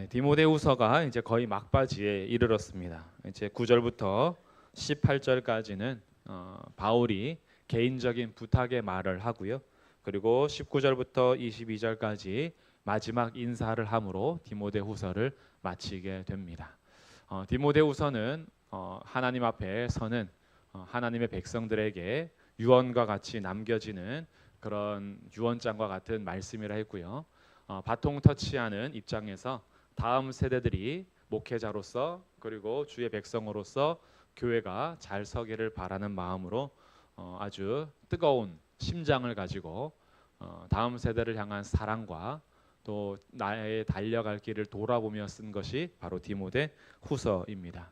디모데후서가 이제 거의 막바지에 이르렀습니다. 이제 9절부터 18절까지는 바울이 개인적인 부탁의 말을 하고요. 그리고 19절부터 22절까지 마지막 인사를 함으로 디모데후서를 마치게 됩니다. 디모데후서는 하나님 앞에 서는 하나님의 백성들에게 유언과 같이 남겨지는 그런 유언장과 같은 말씀이라 했고요. 바통 터치하는 입장에서 다음 세대들이 목회자로서 그리고 주의 백성으로서 교회가 잘 서기를 바라는 마음으로 아주 뜨거운 심장을 가지고 다음 세대를 향한 사랑과 또 나의 달려갈 길을 돌아보며 쓴 것이 바로 디모데 후서입니다.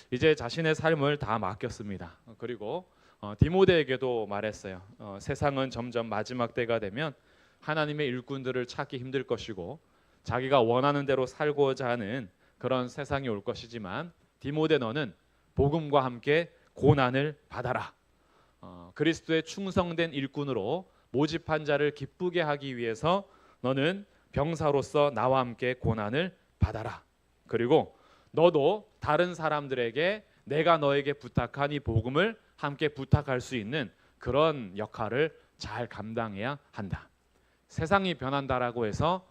이제 자신의 삶을 다 맡겼습니다. 그리고 디모데에게도 말했어요. 세상은 점점 마지막 때가 되면 하나님의 일꾼들을 찾기 힘들 것이고 자기가 원하는 대로 살고자 하는 그런 세상이 올 것이지만 디모데 너는 복음과 함께 고난을 받아라. 그리스도의 충성된 일꾼으로 모집한 자를 기쁘게 하기 위해서 너는 병사로서 나와 함께 고난을 받아라. 그리고 너도 다른 사람들에게 내가 너에게 부탁한 이 복음을 함께 부탁할 수 있는 그런 역할을 잘 감당해야 한다. 세상이 변한다라고 해서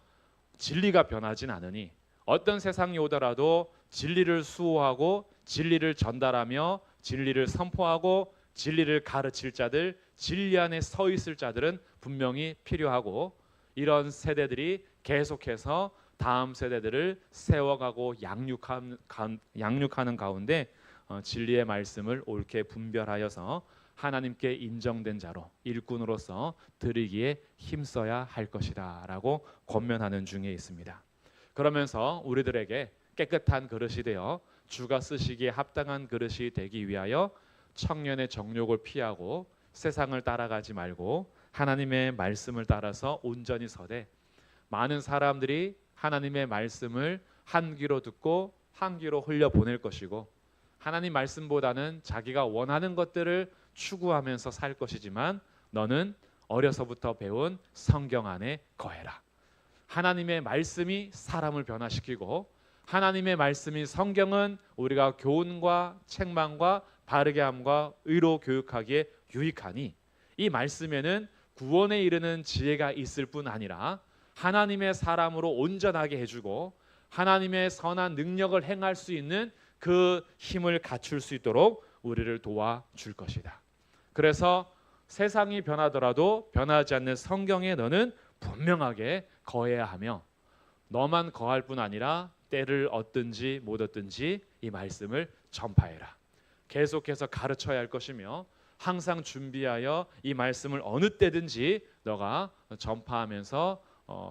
진리가 변하진 않으니 어떤 세상이 오더라도 진리를 수호하고 진리를 전달하며 진리를 선포하고 진리를 가르칠 자들, 진리 안에 서 있을 자들은 분명히 필요하고 이런 세대들이 계속해서 다음 세대들을 세워가고 양육하는 가운데 진리의 말씀을 옳게 분별하여서 하나님께 인정된 자로 일꾼으로서 드리기에 힘써야 할 것이다 라고 권면하는 중에 있습니다. 그러면서 우리들에게 깨끗한 그릇이 되어 주가 쓰시기에 합당한 그릇이 되기 위하여 청년의 정욕을 피하고 세상을 따라가지 말고 하나님의 말씀을 따라서 온전히 서되 많은 사람들이 하나님의 말씀을 한 귀로 듣고 한 귀로 흘려보낼 것이고 하나님 말씀보다는 자기가 원하는 것들을 추구하면서 살 것이지만 너는 어려서부터 배운 성경 안에 거해라. 하나님의 말씀이 사람을 변화시키고 하나님의 말씀이 성경은 우리가 교훈과 책망과 바르게 함과 의로 교육하기에 유익하니 이 말씀에는 구원에 이르는 지혜가 있을 뿐 아니라 하나님의 사람으로 온전하게 해주고 하나님의 선한 능력을 행할 수 있는 그 힘을 갖출 수 있도록 우리를 도와줄 것이다. 그래서 세상이 변하더라도 변하지 않는 성경에 너는 분명하게 거해야 하며 너만 거할 뿐 아니라 때를 얻든지 못 얻든지 이 말씀을 전파해라. 계속해서 가르쳐야 할 것이며 항상 준비하여 이 말씀을 어느 때든지 너가 전파하면서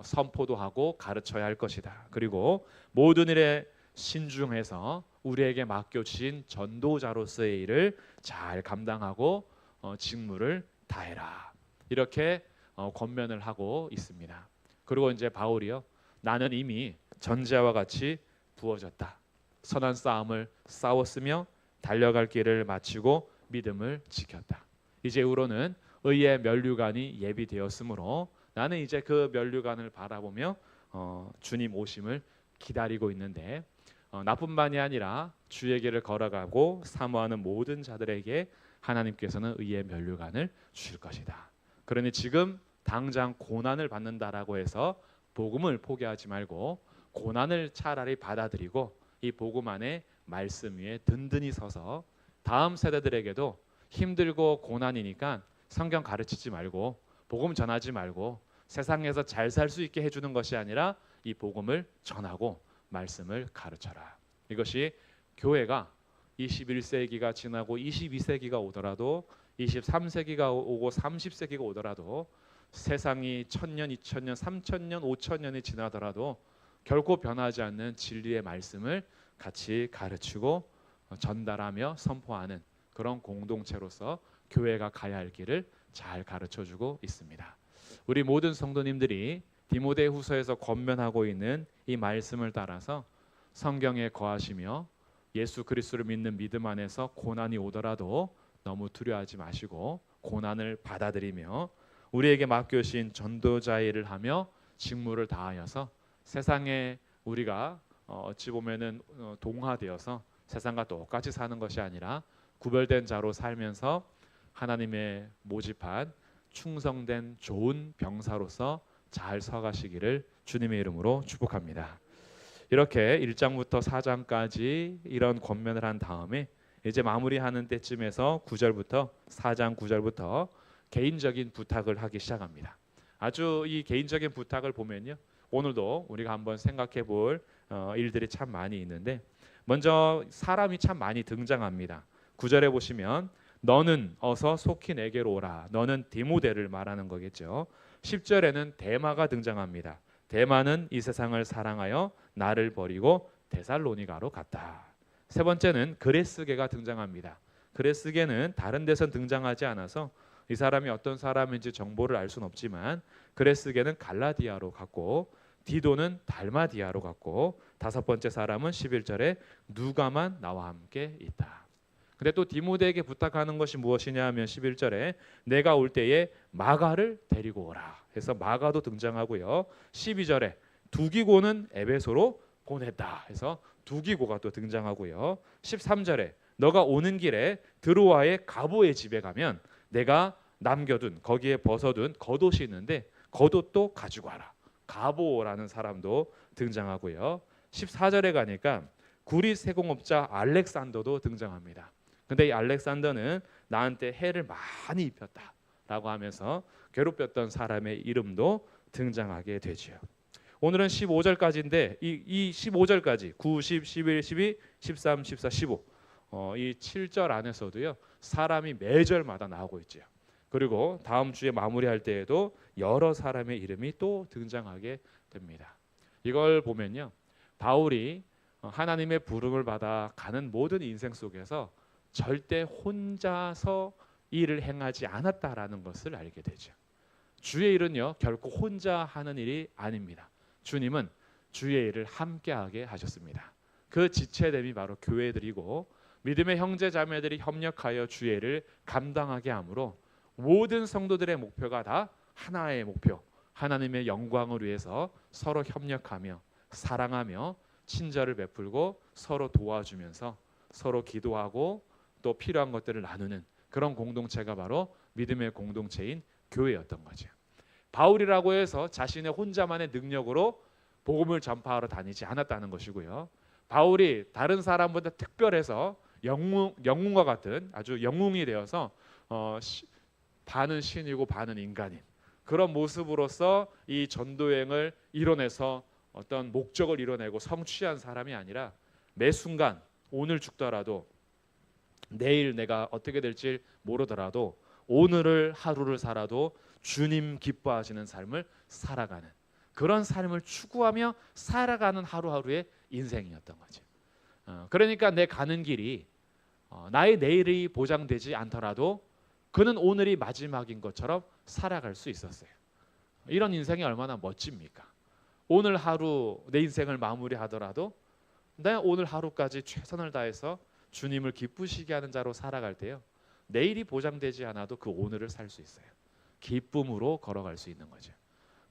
선포도 하고 가르쳐야 할 것이다. 그리고 모든 일에 신중해서 우리에게 맡겨주신 전도자로서의 일을 잘 감당하고 직무를 다해라. 이렇게 권면을 하고 있습니다. 그리고 이제 바울이요. 나는 이미 전제와 같이 부어졌다. 선한 싸움을 싸웠으며 달려갈 길을 마치고 믿음을 지켰다. 이제후로는 의의 면류관이 예비되었으므로 나는 이제 그 면류관을 바라보며 주님 오심을 기다리고 있는데 나뿐만이 아니라 주의 길을 걸어가고 사모하는 모든 자들에게 하나님께서는 의의 면류관을 주실 것이다. 그러니 지금 당장 고난을 받는다라고 해서 복음을 포기하지 말고 고난을 차라리 받아들이고 이 복음 안에 말씀 위에 든든히 서서 다음 세대들에게도 힘들고 고난이니까 성경 가르치지 말고 복음 전하지 말고 세상에서 잘 살 수 있게 해주는 것이 아니라 이 복음을 전하고 말씀을 가르쳐라. 이것이 교회가 21세기가 지나고 22세기가 오더라도 23세기가 오고 30세기가 오더라도 세상이 1000년, 2000년, 3000년, 5000년이 지나더라도 결코 변하지 않는 진리의 말씀을 같이 가르치고 전달하며 선포하는 그런 공동체로서 교회가 가야 할 길을 잘 가르쳐주고 있습니다. 우리 모든 성도님들이 디모데후서에서 권면하고 있는 이 말씀을 따라서 성경에 거하시며 예수 그리스도를 믿는 믿음 안에서 고난이 오더라도 너무 두려워하지 마시고 고난을 받아들이며 우리에게 맡겨주신 전도자의 일을 하며 직무를 다하여서 세상에 우리가 어찌 보면은 동화되어서 세상과 똑같이 사는 것이 아니라 구별된 자로 살면서 하나님의 모집한 충성된 좋은 병사로서 잘 서가시기를 주님의 이름으로 축복합니다. 이렇게 1장부터 4장까지 이런 권면을 한 다음에 이제 마무리하는 때쯤에서 9절부터 4장 9절부터 개인적인 부탁을 하기 시작합니다. 아주 이 개인적인 부탁을 보면요, 오늘도 우리가 한번 생각해 볼 일들이 참 많이 있는데, 먼저 사람이 참 많이 등장합니다. 9절에 보시면 너는 어서 속히 내게로 오라. 너는 디모데를 말하는 거겠죠. 10절에는 데마가 등장합니다. 데마는 이 세상을 사랑하여 나를 버리고 데살로니가로 갔다. 세 번째는 그레스게가 등장합니다. 그레스게는 다른 데선 등장하지 않아서 이 사람이 어떤 사람인지 정보를 알 수는 없지만 그레스게는 갈라디아로 갔고 디도는 달마디아로 갔고 다섯 번째 사람은 11절에 누가만 나와 함께 있다. 근데 또 디모데에게 부탁하는 것이 무엇이냐 하면 11절에 내가 올 때에 마가를 데리고 오라 해서 마가도 등장하고요. 12절에 두기고는 에베소로 보냈다 해서 두기고가 또 등장하고요. 13절에 너가 오는 길에 드로아의 가보의 집에 가면 내가 남겨둔 거기에 벗어둔 겉옷이 있는데 겉옷도 가지고 와라. 가보라는 사람도 등장하고요. 14절에 가니까 구리 세공업자 알렉산더도 등장합니다. 근데 이 알렉산더는 나한테 해를 많이 입혔다라고 하면서 괴롭혔던 사람의 이름도 등장하게 되지요. 오늘은 15절까지인데 이 15절까지 9, 10, 11, 12, 13, 14, 15 이 7절 안에서도요 사람이 매절마다 나오고 있지요. 그리고 다음 주에 마무리할 때에도 여러 사람의 이름이 또 등장하게 됩니다. 이걸 보면요, 바울이 하나님의 부름을 받아 가는 모든 인생 속에서 절대 혼자서 일을 행하지 않았다라는 것을 알게 되죠. 주의 일은요 결코 혼자 하는 일이 아닙니다. 주님은 주의 일을 함께하게 하셨습니다. 그 지체됨이 바로 교회들이고 믿음의 형제 자매들이 협력하여 주의 일을 감당하게 하므로 모든 성도들의 목표가 다 하나의 목표, 하나님의 영광을 위해서 서로 협력하며 사랑하며 친절을 베풀고 서로 도와주면서 서로 기도하고 또 필요한 것들을 나누는 그런 공동체가 바로 믿음의 공동체인 교회였던 거죠. 바울이라고 해서 자신의 혼자만의 능력으로 복음을 전파하러 다니지 않았다는 것이고요. 바울이 다른 사람보다 특별해서 영웅과 같은 아주 영웅이 되어서 반은 신이고 반은 인간인 그런 모습으로서 이 전도행을 이뤄내서 어떤 목적을 이뤄내고 성취한 사람이 아니라 매 순간 오늘 죽더라도 내일 내가 어떻게 될지 모르더라도 오늘을 하루를 살아도 주님 기뻐하시는 삶을 살아가는 그런 삶을 추구하며 살아가는 하루하루의 인생이었던 거죠. 그러니까 내 가는 길이 나의 내일이 보장되지 않더라도 그는 오늘이 마지막인 것처럼 살아갈 수 있었어요. 이런 인생이 얼마나 멋집니까? 오늘 하루 내 인생을 마무리하더라도 내 오늘 하루까지 최선을 다해서 주님을 기쁘시게 하는 자로 살아갈 때요, 내일이 보장되지 않아도 그 오늘을 살 수 있어요. 기쁨으로 걸어갈 수 있는 거죠.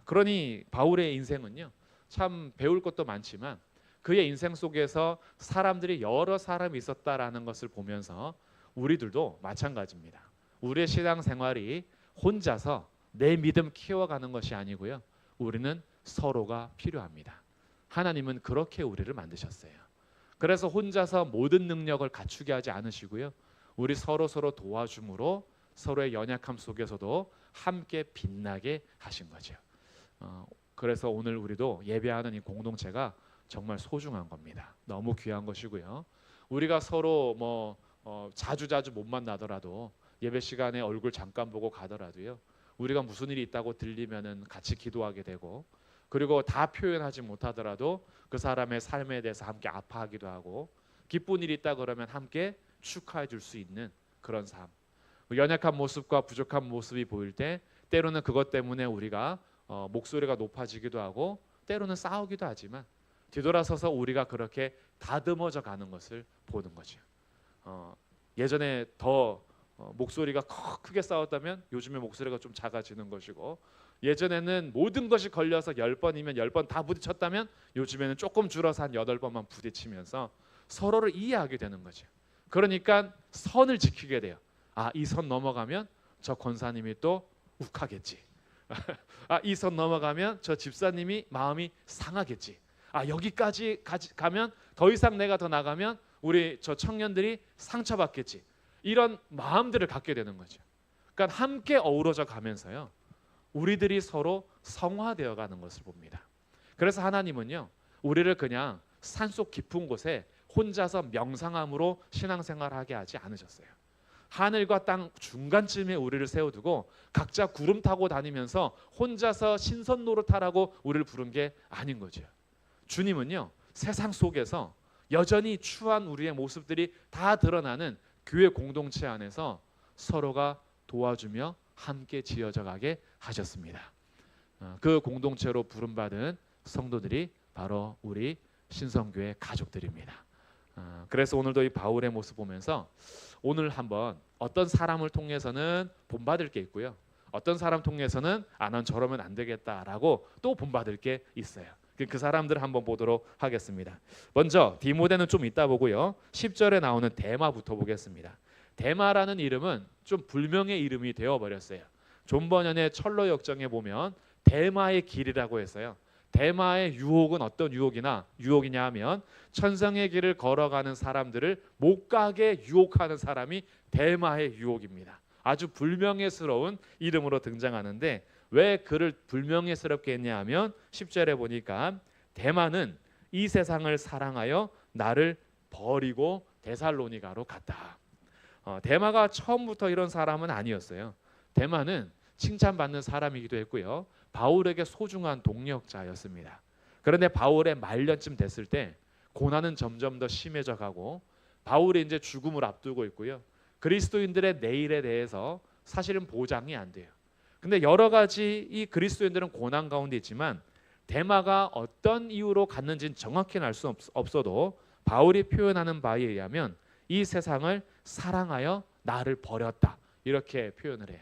그러니 바울의 인생은요 참 배울 것도 많지만 그의 인생 속에서 사람들이 여러 사람이 있었다라는 것을 보면서 우리들도 마찬가지입니다. 우리의 신앙 생활이 혼자서 내 믿음 키워가는 것이 아니고요, 우리는 서로가 필요합니다. 하나님은 그렇게 우리를 만드셨어요. 그래서 혼자서 모든 능력을 갖추게 하지 않으시고요, 우리 서로 도와줌으로 서로의 연약함 속에서도 함께 빛나게 하신 거죠. 그래서 오늘 우리도 예배하는 이 공동체가 정말 소중한 겁니다. 너무 귀한 것이고요. 우리가 서로 자주 못 만나더라도 예배 시간에 얼굴 잠깐 보고 가더라도요, 우리가 무슨 일이 있다고 들리면은 같이 기도하게 되고, 그리고 다 표현하지 못하더라도 그 사람의 삶에 대해서 함께 아파하기도 하고, 기쁜 일이 있다 그러면 함께 축하해 줄 수 있는 그런 삶. 연약한 모습과 부족한 모습이 보일 때 때로는 그것 때문에 우리가 목소리가 높아지기도 하고 때로는 싸우기도 하지만 뒤돌아서서 우리가 그렇게 다듬어져 가는 것을 보는 거죠. 예전에 더 목소리가 크게 싸웠다면 요즘에 목소리가 좀 작아지는 것이고, 예전에는 모든 것이 걸려서 10번이면 10번 다 부딪혔다면 요즘에는 조금 줄어서 한 8번만 부딪히면서 서로를 이해하게 되는 거죠. 그러니까 선을 지키게 돼요. 이 선 넘어가면 저 권사님이 또 욱하겠지. 이 선 넘어가면 저 집사님이 마음이 상하겠지. 여기까지 가면 더 이상 내가 더 나가면 우리 저 청년들이 상처받겠지. 이런 마음들을 갖게 되는 거죠. 그러니까 함께 어우러져 가면서요, 우리들이 서로 성화되어 가는 것을 봅니다. 그래서 하나님은요, 우리를 그냥 산속 깊은 곳에 혼자서 명상함으로 신앙생활하게 하지 않으셨어요. 하늘과 땅 중간쯤에 우리를 세워두고 각자 구름 타고 다니면서 혼자서 신선 노릇하라고 우리를 부른 게 아닌 거죠. 주님은요, 세상 속에서 여전히 추한 우리의 모습들이 다 드러나는 교회 공동체 안에서 서로가 도와주며 함께 지어져 가게 하셨습니다. 그 공동체로 부름받은 성도들이 바로 우리 신성교회 가족들입니다. 그래서 오늘도 이 바울의 모습 보면서 오늘 한번 어떤 사람을 통해서는 본받을 게 있고요, 어떤 사람 통해서는 난 저러면 안 되겠다라고 또 본받을 게 있어요. 그 사람들을 한번 보도록 하겠습니다. 먼저 디모데는 좀 이따 보고요, 10절에 나오는 데마부터 보겠습니다. 데마라는 이름은 좀 불명의 이름이 되어버렸어요. 존 버년의 철로 역정에 보면 데마의 길이라고 했어요. 데마의 유혹은 어떤 유혹이냐 하면 천성의 길을 걸어가는 사람들을 못 가게 유혹하는 사람이 데마의 유혹입니다. 아주 불명예스러운 이름으로 등장하는데 왜 그를 불명예스럽게 했냐 하면 10절에 보니까 데마는 이 세상을 사랑하여 나를 버리고 데살로니가로 갔다. 데마가 처음부터 이런 사람은 아니었어요. 데마는 칭찬받는 사람이기도 했고요, 바울에게 소중한 동력자였습니다. 그런데 바울의 말년쯤 됐을 때 고난은 점점 더 심해져 가고 바울이 이제 죽음을 앞두고 있고요, 그리스도인들의 내일에 대해서 사실은 보장이 안 돼요. 근데 여러 가지 이 그리스도인들은 고난 가운데 있지만 데마가 어떤 이유로 갔는지는 정확히는 알 수 없어도 바울이 표현하는 바에 의하면 이 세상을 사랑하여 나를 버렸다, 이렇게 표현을 해요.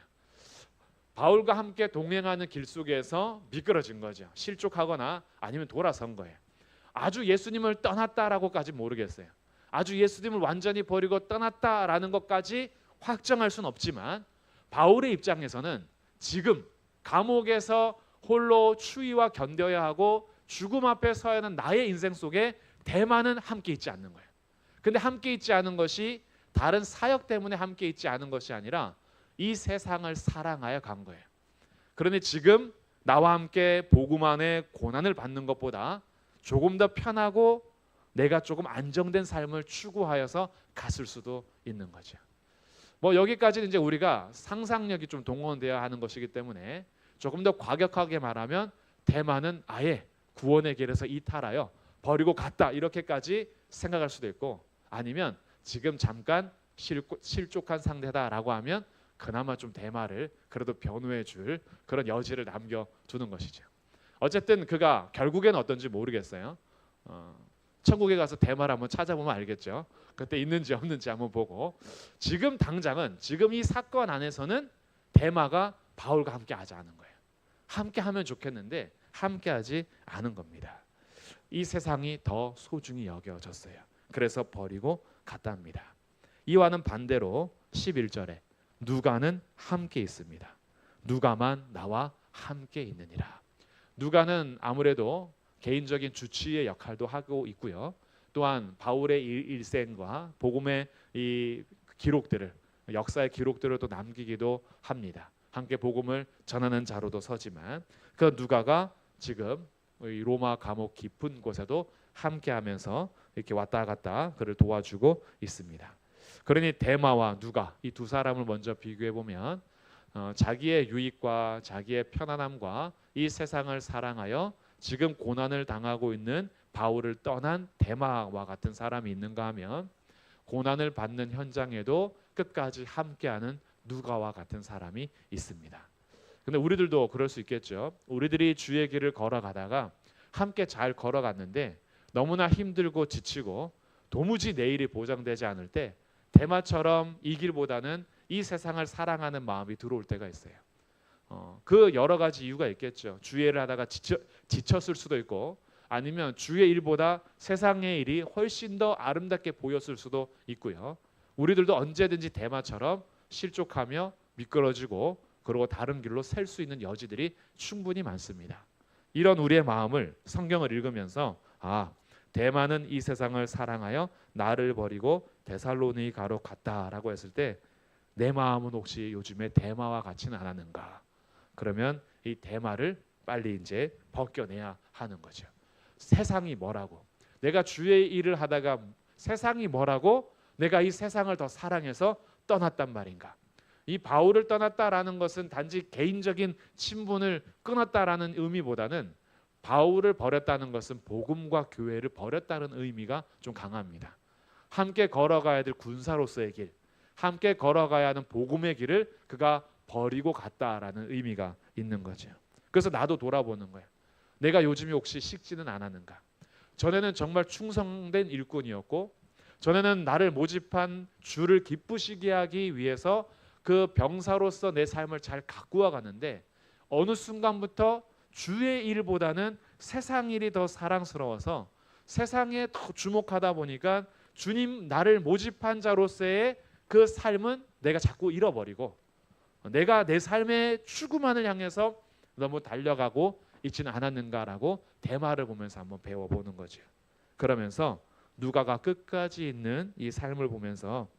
바울과 함께 동행하는 길 속에서 미끄러진 거죠. 실족하거나 아니면 돌아선 거예요. 아주 예수님을 떠났다라고까지 모르겠어요. 아주 예수님을 완전히 버리고 떠났다라는 것까지 확정할 수는 없지만 바울의 입장에서는 지금 감옥에서 홀로 추위와 견뎌야 하고 죽음 앞에 서야 하는 나의 인생 속에 데마는 함께 있지 않는 거예요. 근데 함께 있지 않은 것이 다른 사역 때문에 함께 있지 않은 것이 아니라 이 세상을 사랑하여 간 거예요. 그런데 지금 나와 함께 복음 안에 고난을 받는 것보다 조금 더 편하고 내가 조금 안정된 삶을 추구하여서 갔을 수도 있는 거죠. 여기까지는 이제 우리가 상상력이 좀 동원되어야 하는 것이기 때문에 조금 더 과격하게 말하면 데마는 아예 구원의 길에서 이탈하여 버리고 갔다, 이렇게까지 생각할 수도 있고, 아니면 지금 잠깐 실족한 상태다라고 하면 그나마 좀 데마를 그래도 변호해 줄 그런 여지를 남겨두는 것이죠. 어쨌든 그가 결국에는 어떤지 모르겠어요. 천국에 가서 데마를 한번 찾아보면 알겠죠. 그때 있는지 없는지 한번 보고, 지금 당장은 지금 이 사건 안에서는 데마가 바울과 함께 하지 않은 거예요. 함께 하면 좋겠는데 함께 하지 않은 겁니다. 이 세상이 더 소중히 여겨졌어요. 그래서 버리고 갔답니다. 이와는 반대로 11절에 누가는 함께 있습니다. 누가만 나와 함께 있느니라. 누가는 아무래도 개인적인 주치의 역할도 하고 있고요, 또한 바울의 일생과 복음의 이 기록들을, 역사의 기록들을 또 남기기도 합니다. 함께 복음을 전하는 자로도 서지만 그 누가가 지금 로마 감옥 깊은 곳에도 함께하면서 이렇게 왔다 갔다 그를 도와주고 있습니다. 그러니 데마와 누가, 이 두 사람을 먼저 비교해 보면 자기의 유익과 자기의 편안함과 이 세상을 사랑하여 지금 고난을 당하고 있는 바울을 떠난 데마와 같은 사람이 있는가 하면 고난을 받는 현장에도 끝까지 함께하는 누가와 같은 사람이 있습니다. 근데 우리들도 그럴 수 있겠죠. 우리들이 주의 길을 걸어가다가 함께 잘 걸어갔는데 너무나 힘들고 지치고 도무지 내일이 보장되지 않을 때 데마처럼 이 길보다는 이 세상을 사랑하는 마음이 들어올 때가 있어요. 그 여러 가지 이유가 있겠죠. 주의 일을 하다가 지쳤을 수도 있고, 아니면 주의 일보다 세상의 일이 훨씬 더 아름답게 보였을 수도 있고요. 우리들도 언제든지 대마처럼 실족하며 미끄러지고 그리고 다른 길로 셀 수 있는 여지들이 충분히 많습니다. 이런 우리의 마음을 성경을 읽으면서 대마는 이 세상을 사랑하여 나를 버리고 데살로니가로 갔다라고 했을 때 내 마음은 혹시 요즘에 대마와 같지는 않았는가? 그러면 이 대마를 빨리 이제 벗겨내야 하는 거죠. 세상이 뭐라고? 내가 주의 일을 하다가 세상이 뭐라고? 내가 이 세상을 더 사랑해서 떠났단 말인가? 이 바울을 떠났다라는 것은 단지 개인적인 친분을 끊었다라는 의미보다는 바울을 버렸다는 것은 복음과 교회를 버렸다는 의미가 좀 강합니다. 함께 걸어가야 될 군사로서의 길, 함께 걸어가야 하는 복음의 길을 그가 버리고 갔다라는 의미가 있는 거죠. 그래서 나도 돌아보는 거예요. 내가 요즘에 혹시 식지는 않았는가? 전에는 정말 충성된 일꾼이었고, 전에는 나를 모집한 주를 기쁘시게 하기 위해서 그 병사로서 내 삶을 잘 가꾸어 가는데 어느 순간부터 주의 일보다는 세상 일이 더 사랑스러워서 세상에 더 주목하다 보니까 주님 나를 모집한 자로서의 그 삶은 내가 자꾸 잃어버리고 내가 내 삶의 추구만을 향해서 너무 달려가고 있지는 않았는가라고 대마를 보면서 한번 배워보는 거죠. 그러면서 누가가 끝까지 있는 이 삶을 보면서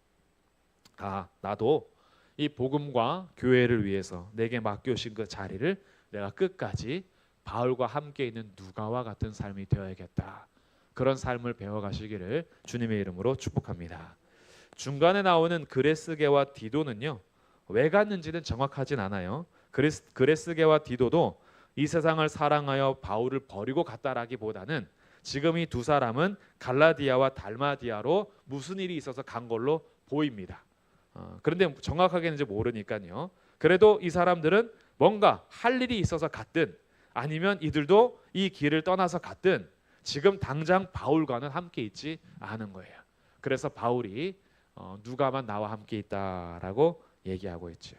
나도 이 복음과 교회를 위해서 내게 맡겨주신 그 자리를 내가 끝까지 바울과 함께 있는 누가와 같은 삶이 되어야겠다. 그런 삶을 배워가시기를 주님의 이름으로 축복합니다. 중간에 나오는 그레스게와 디도는요, 왜 갔는지는 정확하진 않아요. 그레스게와 디도도 이 세상을 사랑하여 바울을 버리고 갔다라기보다는 지금 이 두 사람은 갈라디아와 달마디아로 무슨 일이 있어서 간 걸로 보입니다. 그런데 정확하게는 이제 모르니까요. 그래도 이 사람들은 뭔가 할 일이 있어서 갔든 아니면 이들도 이 길을 떠나서 갔든 지금 당장 바울과는 함께 있지 않은 거예요. 그래서 바울이 누가만 나와 함께 있다라고 얘기하고 있죠.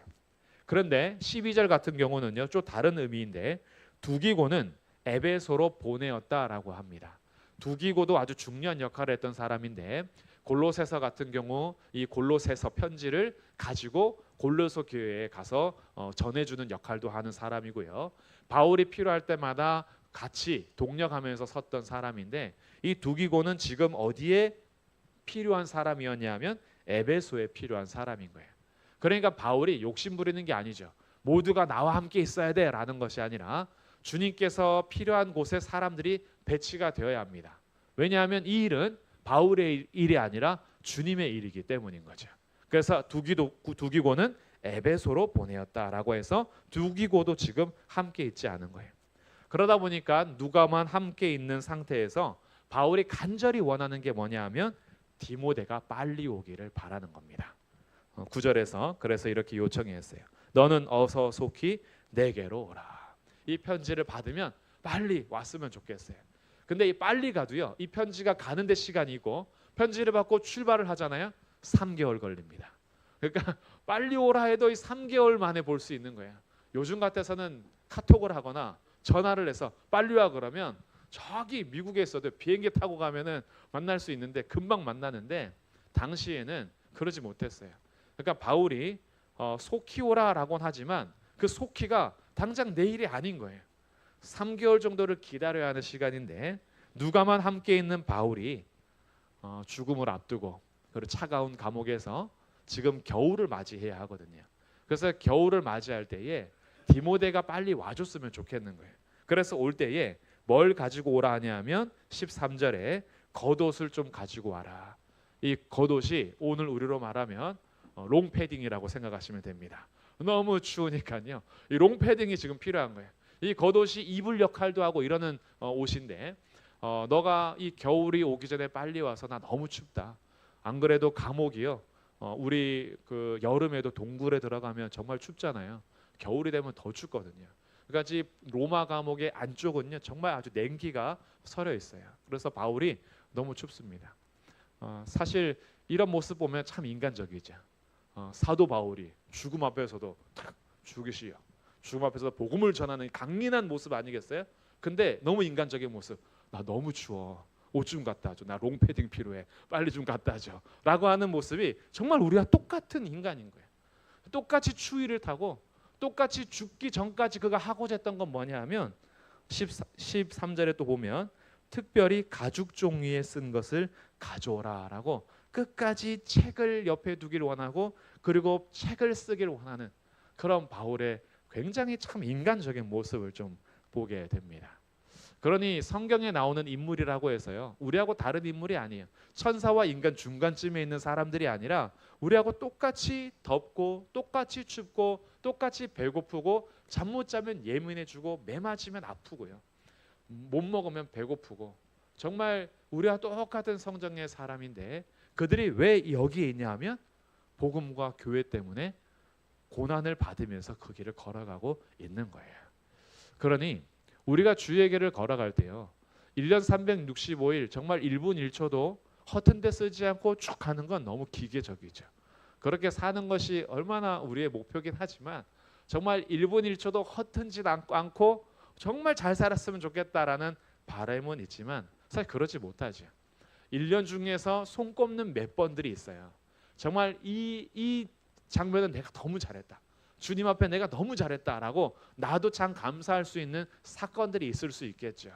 그런데 12절 같은 경우는요, 좀 다른 의미인데 두기고는 에베소로 보내었다라고 합니다. 두기고도 아주 중요한 역할을 했던 사람인데 골로새서 같은 경우 이 골로새서 편지를 가지고 골로새 교회에 가서 전해주는 역할도 하는 사람이고요. 바울이 필요할 때마다 같이 동력하면서 섰던 사람인데 이 두기고는 지금 어디에 필요한 사람이었냐면 에베소에 필요한 사람인 거예요. 그러니까 바울이 욕심 부리는 게 아니죠. 모두가 나와 함께 있어야 돼라는 것이 아니라 주님께서 필요한 곳에 사람들이 배치가 되어야 합니다. 왜냐하면 이 일은 바울의 일이 아니라 주님의 일이기 때문인 거죠. 그래서 두기고는 에베소로 보내었다라고 해서 두기고도 지금 함께 있지 않은 거예요. 그러다 보니까 누가만 함께 있는 상태에서 바울이 간절히 원하는 게 뭐냐 하면 디모데가 빨리 오기를 바라는 겁니다. 9절에서 그래서 이렇게 요청했어요. 너는 어서 속히 내게로 오라. 이 편지를 받으면 빨리 왔으면 좋겠어요. 근데 이 빨리 가도요, 이 편지가 가는데 시간이 있고 편지를 받고 출발을 하잖아요. 3개월 걸립니다. 그러니까 빨리 오라 해도 이 3개월 만에 볼 수 있는 거예요. 요즘 같아서는 카톡을 하거나 전화를 해서 빨리 와 그러면 저기 미국에 있어도 비행기 타고 가면은 만날 수 있는데 금방 만나는데 당시에는 그러지 못했어요. 그러니까 바울이 속히 오라라고는 하지만 그 속히가 당장 내일이 아닌 거예요. 3개월 정도를 기다려야 하는 시간인데 누가만 함께 있는 바울이 죽음을 앞두고 그리고 차가운 감옥에서 지금 겨울을 맞이해야 하거든요. 그래서 겨울을 맞이할 때에 디모데가 빨리 와줬으면 좋겠는 거예요. 그래서 올 때에 뭘 가지고 오라 하냐면 13절에 겉옷을 좀 가지고 와라. 이 겉옷이 오늘 우리로 말하면 롱패딩이라고 생각하시면 됩니다. 너무 추우니까요. 이 롱패딩이 지금 필요한 거예요. 이 겉옷이 이불 역할도 하고 이러는 옷인데 너가 이 겨울이 오기 전에 빨리 와서 나 너무 춥다. 안 그래도 감옥이요. 우리 그 여름에도 동굴에 들어가면 정말 춥잖아요. 겨울이 되면 더 춥거든요. 그러니까 이 로마 감옥의 안쪽은요 정말 아주 냉기가 서려 있어요. 그래서 바울이 너무 춥습니다. 사실 이런 모습 보면 참 인간적이죠. 사도 바울이 죽음 앞에서도 탁 죽으시오. 죽음 앞에서 복음을 전하는 강인한 모습 아니겠어요? 근데 너무 인간적인 모습. 나 너무 추워. 옷 좀 갖다 줘. 나 롱패딩 필요해. 빨리 좀 갖다 줘. 라고 하는 모습이 정말 우리와 똑같은 인간인 거예요. 똑같이 추위를 타고 똑같이 죽기 전까지 그가 하고자 했던 건 뭐냐 하면 13절에 또 보면 특별히 가죽 종이에 쓴 것을 가져오라 라고 끝까지 책을 옆에 두길 원하고 그리고 책을 쓰길 원하는 그런 바울의 굉장히 참 인간적인 모습을 좀 보게 됩니다. 그러니 성경에 나오는 인물이라고 해서요, 우리하고 다른 인물이 아니에요. 천사와 인간 중간쯤에 있는 사람들이 아니라 우리하고 똑같이 덥고 똑같이 춥고 똑같이 배고프고 잠 못 자면 예민해지고 매 맞으면 아프고요, 못 먹으면 배고프고, 정말 우리와 똑같은 성정의 사람인데 그들이 왜 여기에 있냐 하면 복음과 교회 때문에 고난을 받으면서 그 길을 걸어가고 있는 거예요. 그러니 우리가 주의 길을 걸어갈 때요, 1년 365일 정말 1분 1초도 허튼 데 쓰지 않고 쭉 가는 건 너무 기계적이죠. 그렇게 사는 것이 얼마나 우리의 목표긴 하지만 정말 1분 1초도 허튼 짓 않고 정말 잘 살았으면 좋겠다라는 바람은 있지만 사실 그러지 못하죠. 1년 중에서 손꼽는 몇 번들이 있어요. 정말 이 장면은 내가 너무 잘했다, 주님 앞에 내가 너무 잘했다라고 나도 참 감사할 수 있는 사건들이 있을 수 있겠죠.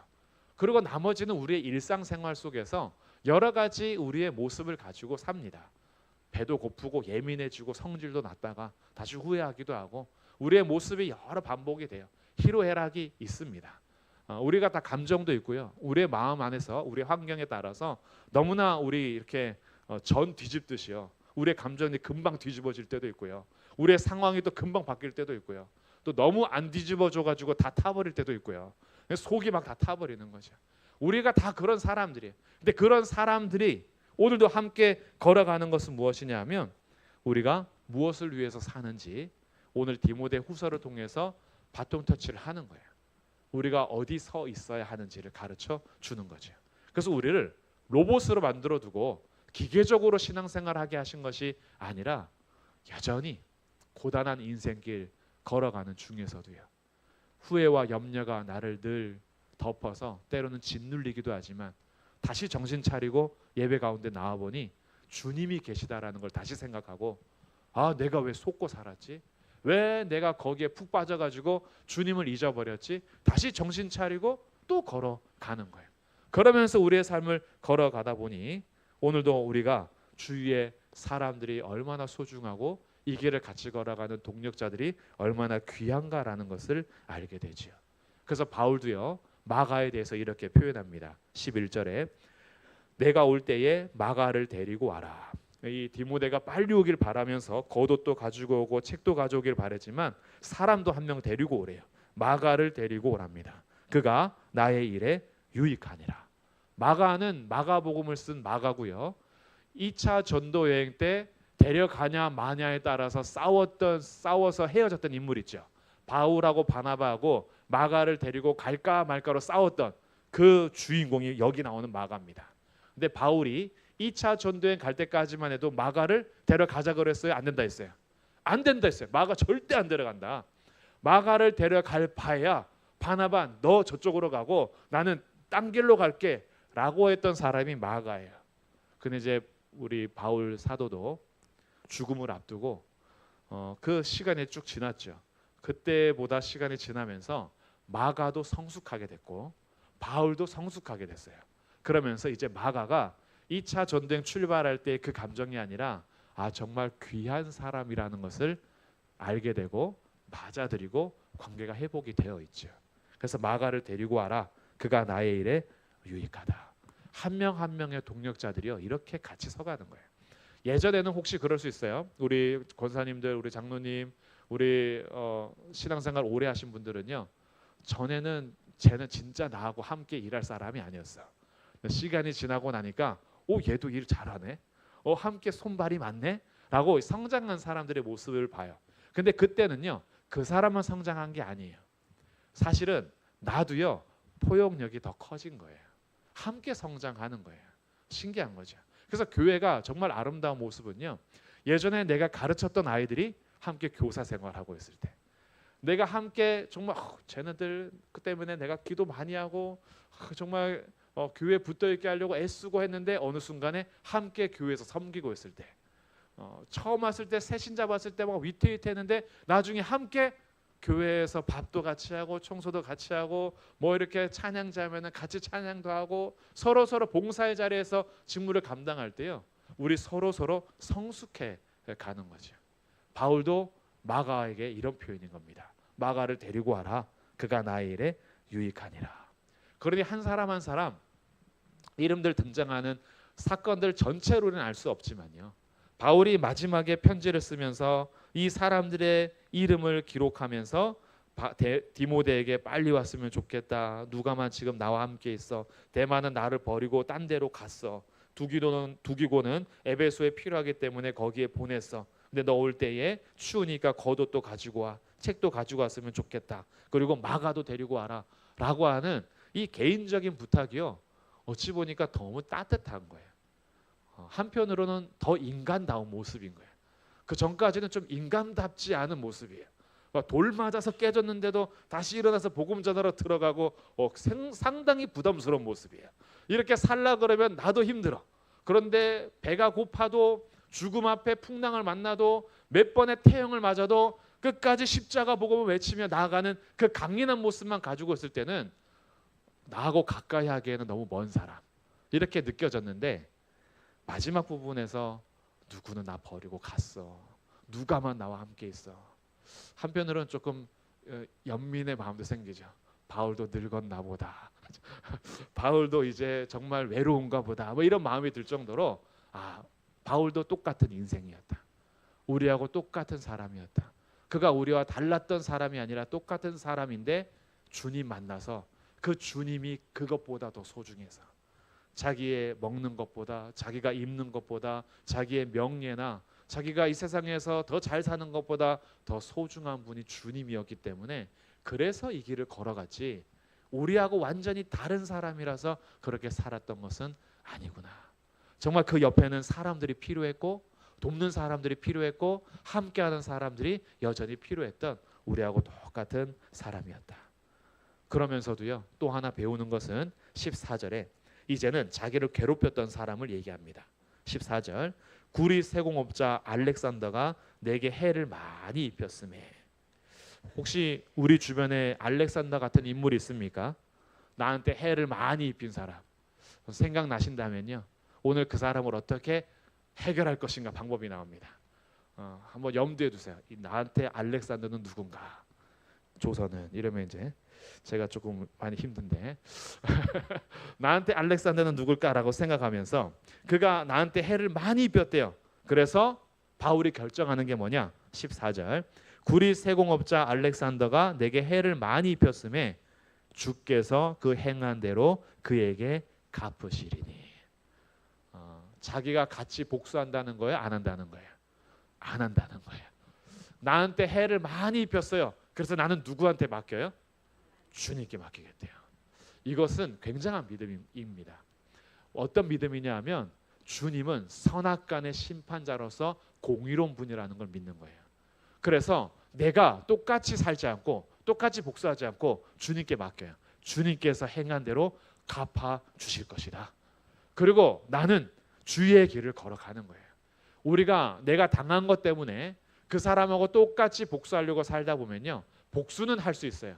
그리고 나머지는 우리의 일상생활 속에서 여러 가지 우리의 모습을 가지고 삽니다. 배도 고프고 예민해지고 성질도 났다가 다시 후회하기도 하고 우리의 모습이 여러 반복이 돼요. 희로애락이 있습니다. 우리가 다 감정도 있고요, 우리의 마음 안에서 우리의 환경에 따라서 너무나 우리 이렇게 전 뒤집듯이요, 우리의 감정이 금방 뒤집어질 때도 있고요, 우리의 상황이 또 금방 바뀔 때도 있고요, 또 너무 안 뒤집어져 가지고 다 타버릴 때도 있고요. 속이 막 다 타버리는 거죠. 우리가 다 그런 사람들이에요. 근데 그런 사람들이 오늘도 함께 걸어가는 것은 무엇이냐 하면 우리가 무엇을 위해서 사는지 오늘 디모데 후서를 통해서 바통 터치를 하는 거예요. 우리가 어디 서 있어야 하는지를 가르쳐 주는 거죠. 그래서 우리를 로봇으로 만들어 두고 기계적으로 신앙생활을 하게 하신 것이 아니라 여전히 고단한 인생길 걸어가는 중에서도요, 후회와 염려가 나를 늘 덮어서 때로는 짓눌리기도 하지만 다시 정신 차리고 예배 가운데 나와보니 주님이 계시다라는 걸 다시 생각하고, 아, 내가 왜 속고 살았지? 왜 내가 거기에 푹 빠져가지고 주님을 잊어버렸지? 다시 정신 차리고 또 걸어가는 거예요. 그러면서 우리의 삶을 걸어가다 보니 오늘도 우리가 주위의 사람들이 얼마나 소중하고 이 길을 같이 걸어가는 동력자들이 얼마나 귀한가라는 것을 알게 되지요. 그래서 바울도요, 마가에 대해서 이렇게 표현합니다. 11절에 내가 올 때에 마가를 데리고 와라. 이 디모데가 빨리 오길 바라면서 겉옷도 가지고 오고 책도 가져오길 바랬지만 사람도 한 명 데리고 오래요. 마가를 데리고 오랍니다. 그가 나의 일에 유익하니라. 마가는 마가복음을 쓴 마가고요, 2차 전도 여행 때 데려가냐 마냐에 따라서 싸워서 헤어졌던 인물 있죠. 바울하고 바나바하고 마가를 데리고 갈까 말까로 싸웠던 그 주인공이 여기 나오는 마가입니다. 근데 바울이 2차 전도여행 갈 때까지만 해도 마가를 데려가자 그랬어요? 안 된다 했어요? 안 된다 했어요. 마가 절대 안 데려간다. 마가를 데려갈 바에야 바나바 너 저쪽으로 가고 나는 딴 길로 갈게 라고 했던 사람이 마가예요. 근데 이제 우리 바울 사도도 죽음을 앞두고 그 시간이 쭉 지났죠. 그때보다 시간이 지나면서 마가도 성숙하게 됐고 바울도 성숙하게 됐어요. 그러면서 이제 마가가 2차 전쟁 출발할 때 그 감정이 아니라 아, 정말 귀한 사람이라는 것을 알게 되고 맞아들이고 관계가 회복이 되어 있죠. 그래서 마가를 데리고 와라. 그가 나의 일에 유익하다. 한 명 한 명의 동력자들이요, 이렇게 같이 서가는 거예요. 예전에는 혹시 그럴 수 있어요. 우리 권사님들, 우리 장로님, 우리 신앙생활 오래 하신 분들은요, 전에는 쟤는 진짜 나하고 함께 일할 사람이 아니었어. 시간이 지나고 나니까 얘도 일 잘하네, 함께 손발이 맞네 라고 성장한 사람들의 모습을 봐요. 근데 그때는요, 그 사람만 성장한 게 아니에요. 사실은 나도요, 포용력이 더 커진 거예요. 함께 성장하는 거예요. 신기한 거죠. 그래서 교회가 정말 아름다운 모습은요, 예전에 내가 가르쳤던 아이들이 함께 교사 생활하고 있을 때, 내가 함께 정말 쟤네들 그 때문에 내가 기도 많이 하고 정말 교회에 붙어 있게 하려고 애쓰고 했는데 어느 순간에 함께 교회에서 섬기고 있을 때 처음 왔을 때 새신자 봤을 때 막 위태위태했는데 나중에 함께 교회에서 밥도 같이 하고 청소도 같이 하고 뭐 이렇게 찬양자면은 같이 찬양도 하고 서로 봉사의 자리에서 직무를 감당할 때요, 우리 서로 성숙해 가는 거죠. 바울도 마가에게 이런 표현인 겁니다. 마가를 데리고 와라. 그가 나의 일에 유익하니라. 그러니 한 사람 한 사람 이름들 등장하는 사건들 전체로는 알 수 없지만요, 바울이 마지막에 편지를 쓰면서 이 사람들의 이름을 기록하면서 디모데에게 빨리 왔으면 좋겠다. 누가만 지금 나와 함께 있어. 데마는 나를 버리고 딴 데로 갔어. 두기고는 에베소에 필요하기 때문에 거기에 보냈어. 근데 너 올 때에 추우니까 겉옷도 가지고 와. 책도 가지고 왔으면 좋겠다. 그리고 마가도 데리고 와라. 라고 하는 이 개인적인 부탁이요, 어찌 보니까 너무 따뜻한 거예요. 한편으로는 더 인간다운 모습인 거예요. 그 전까지는 좀 인간답지 않은 모습이에요. 돌 맞아서 깨졌는데도 다시 일어나서 복음 전하러 들어가고 상당히 부담스러운 모습이에요. 이렇게 살라 그러면 나도 힘들어. 그런데 배가 고파도 죽음 앞에 풍랑을 만나도 몇 번의 태형을 맞아도 끝까지 십자가 복음을 외치며 나아가는 그 강인한 모습만 가지고 있을 때는 나하고 가까이 하기에는 너무 먼 사람 이렇게 느껴졌는데, 마지막 부분에서 누구는 나 버리고 갔어. 누가만 나와 함께 있어. 한편으로는 조금 연민의 마음도 생기죠. 바울도 늙었나 보다. 바울도 이제 정말 외로운가 보다. 뭐 이런 마음이 들 정도로 바울도 똑같은 인생이었다. 우리하고 똑같은 사람이었다. 그가 우리와 달랐던 사람이 아니라 똑같은 사람인데 주님 만나서 그 주님이 그것보다 더 소중해서 자기의 먹는 것보다, 자기가 입는 것보다, 자기의 명예나 자기가 이 세상에서 더 잘 사는 것보다 더 소중한 분이 주님이었기 때문에 그래서 이 길을 걸어갔지, 우리하고 완전히 다른 사람이라서 그렇게 살았던 것은 아니구나. 정말 그 옆에는 사람들이 필요했고 돕는 사람들이 필요했고 함께하는 사람들이 여전히 필요했던 우리하고 똑같은 사람이었다. 그러면서도요, 또 하나 배우는 것은 14절에 이제는 자기를 괴롭혔던 사람을 얘기합니다. 14절, 구리 세공업자 알렉산더가 내게 해를 많이 입혔음에. 혹시 우리 주변에 알렉산더 같은 인물이 있습니까? 나한테 해를 많이 입힌 사람 생각나신다면요, 오늘 그 사람을 어떻게 해결할 것인가 방법이 나옵니다. 한번 염두에 두세요. 나한테 알렉산더는 누군가? 조선은 이러면 이제 제가 조금 많이 힘든데 나한테 알렉산더는 누굴까라고 생각하면서 그가 나한테 해를 많이 입혔대요. 그래서 바울이 결정하는 게 뭐냐? 14절, 구리 세공업자 알렉산더가 내게 해를 많이 입혔음에 주께서 그 행한 대로 그에게 갚으시리니. 자기가 같이 복수한다는 거예요? 안 한다는 거예요? 안 한다는 거예요. 나한테 해를 많이 입혔어요. 그래서 나는 누구한테 맡겨요? 주님께 맡기겠대요. 이것은 굉장한 믿음입니다. 어떤 믿음이냐 하면 주님은 선악간의 심판자로서 공의로운 분이라는 걸 믿는 거예요. 그래서 내가 똑같이 살지 않고 똑같이 복수하지 않고 주님께 맡겨요. 주님께서 행한 대로 갚아 주실 것이다. 그리고 나는 주의 길을 걸어가는 거예요. 우리가 내가 당한 것 때문에 그 사람하고 똑같이 복수하려고 살다 보면요, 복수는 할 수 있어요.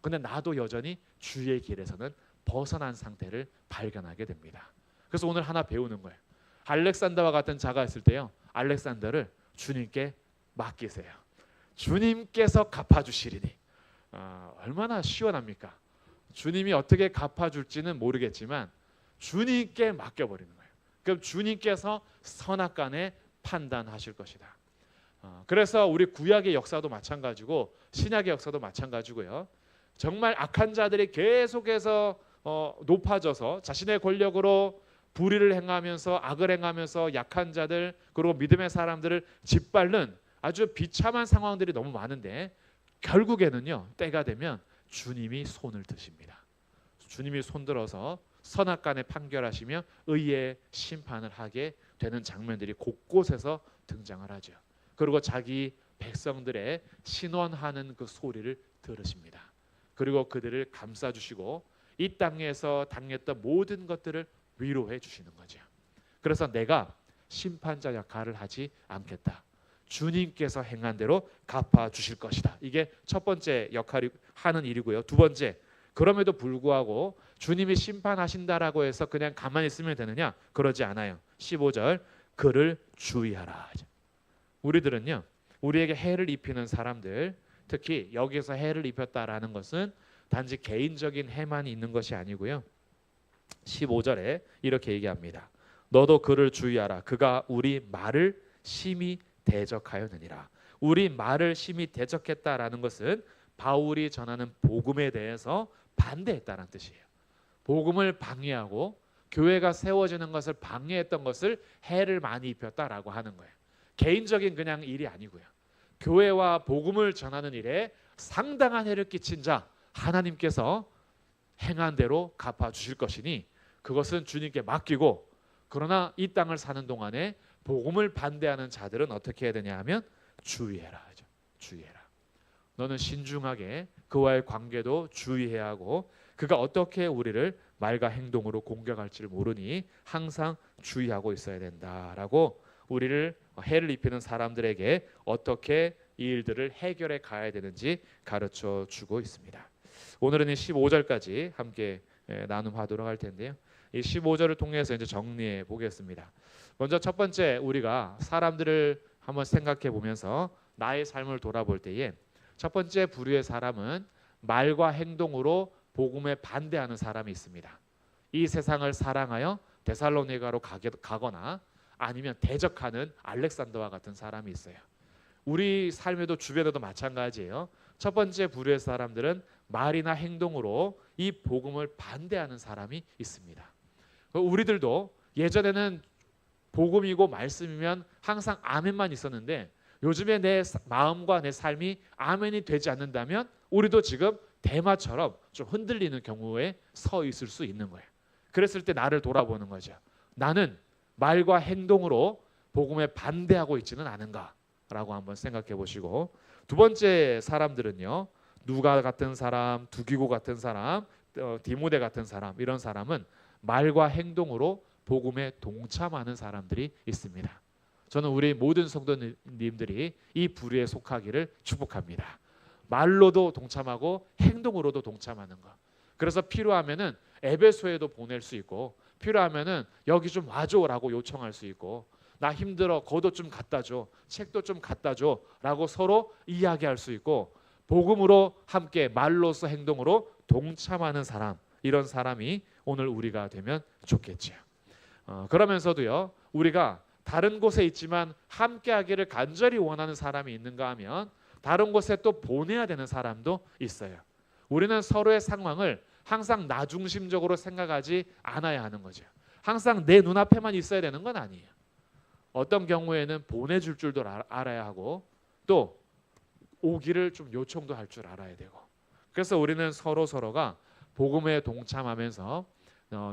근데 나도 여전히 주의 길에서는 벗어난 상태를 발견하게 됩니다. 그래서 오늘 하나 배우는 거예요. 알렉산더와 같은 자가 있을 때요, 알렉산더를 주님께 맡기세요. 주님께서 갚아주시리니. 얼마나 시원합니까? 주님이 어떻게 갚아줄지는 모르겠지만 주님께 맡겨버리는 거예요. 그럼 주님께서 선악간에 판단하실 것이다. 그래서 우리 구약의 역사도 마찬가지고 신약의 역사도 마찬가지고요. 정말 악한 자들이 계속해서 높아져서 자신의 권력으로 불의를 행하면서 악을 행하면서 약한 자들 그리고 믿음의 사람들을 짓밟는 아주 비참한 상황들이 너무 많은데 결국에는요, 때가 되면 주님이 손을 드십니다. 주님이 손들어서 선악간에 판결하시며 의의 심판을 하게 되는 장면들이 곳곳에서 등장을 하죠. 그리고 자기 백성들의 신원하는 그 소리를 들으십니다. 그리고 그들을 감싸주시고 이 땅에서 당했던 모든 것들을 위로해 주시는 거죠. 그래서 내가 심판자 역할을 하지 않겠다. 주님께서 행한 대로 갚아 주실 것이다. 이게 첫 번째 역할이 하는 일이고요. 두 번째, 그럼에도 불구하고 주님이 심판하신다라고 해서 그냥 가만히 있으면 되느냐? 그러지 않아요. 15절, 그를 주의하라. 우리들은요, 우리에게 해를 입히는 사람들, 특히 여기서 해를 입혔다라는 것은 단지 개인적인 해만 있는 것이 아니고요. 15절에 이렇게 얘기합니다. 너도 그를 주의하라. 그가 우리 말을 심히 대적하였느니라. 우리 말을 심히 대적했다라는 것은 바울이 전하는 복음에 대해서 반대했다는 뜻이에요. 복음을 방해하고 교회가 세워지는 것을 방해했던 것을 해를 많이 입혔다라고 하는 거예요. 개인적인 그냥 일이 아니고요. 교회와 복음을 전하는 일에 상당한 해를 끼친 자 하나님께서 행한 대로 갚아주실 것이니 그것은 주님께 맡기고, 그러나 이 땅을 사는 동안에 복음을 반대하는 자들은 어떻게 해야 되냐 하면 주의해라. 주의해라. 너는 신중하게 그와의 관계도 주의해야 하고 그가 어떻게 우리를 말과 행동으로 공격할지를 모르니 항상 주의하고 있어야 된다라고 우리를 해를 입히는 사람들에게 어떻게 이 일들을 해결해 가야 되는지 가르쳐 주고 있습니다. 오늘은 이 15절까지 함께 나눔하도록 할 텐데요. 이 15절을 통해서 이제 정리해 보겠습니다. 먼저 첫 번째, 우리가 사람들을 한번 생각해 보면서 나의 삶을 돌아볼 때에 첫 번째 부류의 사람은 말과 행동으로 복음에 반대하는 사람이 있습니다. 이 세상을 사랑하여 데살로니가로 가거나 아니면 대적하는 알렉산더와 같은 사람이 있어요. 우리 삶에도 주변에도 마찬가지예요. 첫 번째 부류의 사람들은 말이나 행동으로 이 복음을 반대하는 사람이 있습니다. 우리들도 예전에는 복음이고 말씀이면 항상 아멘만 있었는데 요즘에 내 마음과 내 삶이 아멘이 되지 않는다면 우리도 지금 대마처럼 좀 흔들리는 경우에 서 있을 수 있는 거예요. 그랬을 때 나를 돌아보는 거죠. 나는 말과 행동으로 복음에 반대하고 있지는 않은가라고 한번 생각해 보시고, 두 번째 사람들은요, 누가 같은 사람, 두기고 같은 사람, 디모데 같은 사람, 이런 사람은 말과 행동으로 복음에 동참하는 사람들이 있습니다. 저는 우리 모든 성도님들이 이 부류에 속하기를 축복합니다. 말로도 동참하고 행동으로도 동참하는 것. 그래서 필요하면은 에베소에도 보낼 수 있고, 필요하면은 여기 좀 와줘라고 요청할 수 있고, 나 힘들어 겉옷 좀 갖다 줘, 책도 좀 갖다 줘라고 서로 이야기할 수 있고, 복음으로 함께 말로서 행동으로 동참하는 사람, 이런 사람이 오늘 우리가 되면 좋겠죠. 그러면서도요, 우리가 다른 곳에 있지만 함께하기를 간절히 원하는 사람이 있는가 하면 다른 곳에 또 보내야 되는 사람도 있어요. 우리는 서로의 상황을 항상 나 중심적으로 생각하지 않아야 하는 거죠. 항상 내 눈앞에만 있어야 되는 건 아니에요. 어떤 경우에는 보내줄 줄도 알아야 하고 또 오기를 좀 요청도 할 줄 알아야 되고, 그래서 우리는 서로가 복음에 동참하면서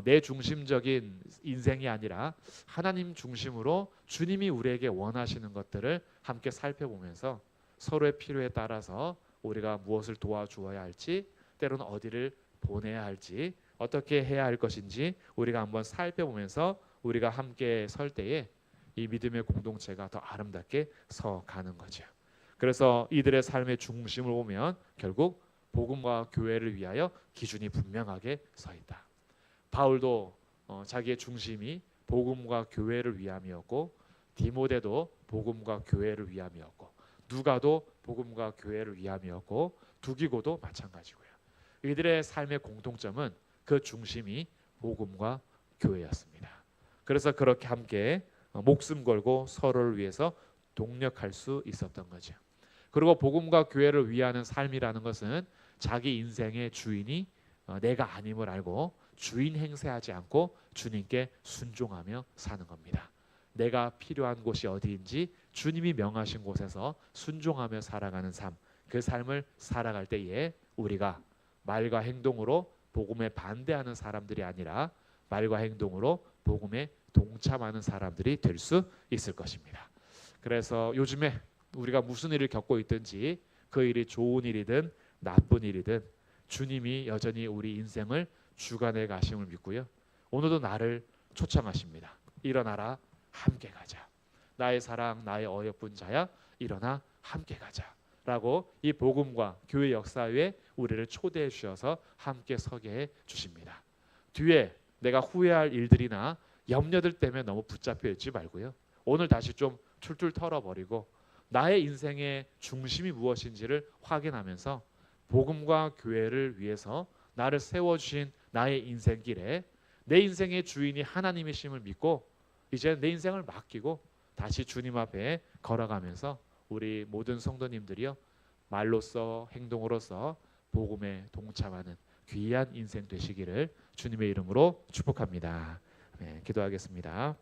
내 중심적인 인생이 아니라 하나님 중심으로 주님이 우리에게 원하시는 것들을 함께 살펴보면서 서로의 필요에 따라서 우리가 무엇을 도와주어야 할지, 때로는 어디를 보내야 할지, 어떻게 해야 할 것인지 우리가 한번 살펴보면서 우리가 함께 설 때에 이 믿음의 공동체가 더 아름답게 서가는 거죠. 그래서 이들의 삶의 중심을 보면 결국 복음과 교회를 위하여 기준이 분명하게 서 있다. 바울도 자기의 중심이 복음과 교회를 위함이었고, 디모데도 복음과 교회를 위함이었고, 누가도 복음과 교회를 위함이었고, 두기고도 마찬가지고요. 이들의 삶의 공통점은 그 중심이 복음과 교회였습니다. 그래서 그렇게 함께 목숨 걸고 서로를 위해서 동력할 수 있었던 거죠. 그리고 복음과 교회를 위하는 삶이라는 것은 자기 인생의 주인이 내가 아님을 알고 주인 행세하지 않고 주님께 순종하며 사는 겁니다. 내가 필요한 곳이 어디인지 주님이 명하신 곳에서 순종하며 살아가는 삶, 그 삶을 살아갈 때에 우리가 말과 행동으로 복음에 반대하는 사람들이 아니라 말과 행동으로 복음에 동참하는 사람들이 될 수 있을 것입니다. 그래서 요즘에 우리가 무슨 일을 겪고 있든지 그 일이 좋은 일이든 나쁜 일이든 주님이 여전히 우리 인생을 주관해 가심을 믿고요. 오늘도 나를 초청하십니다. 일어나라, 함께 가자. 나의 사랑, 나의 어여쁜 자야, 일어나 함께 가자. 라고 이 복음과 교회 역사에 우리를 초대해 주셔서 함께 서게 해 주십니다. 뒤에 내가 후회할 일들이나 염려들 때문에 너무 붙잡혀 있지 말고요. 오늘 다시 좀 툴툴 털어버리고 나의 인생의 중심이 무엇인지를 확인하면서 복음과 교회를 위해서 나를 세워주신 나의 인생길에 내 인생의 주인이 하나님이심을 믿고 이제 내 인생을 맡기고 다시 주님 앞에 걸어가면서 우리 모든 성도님들이요, 말로써 행동으로써 복음에 동참하는 귀한 인생 되시기를 주님의 이름으로 축복합니다. 네, 기도하겠습니다.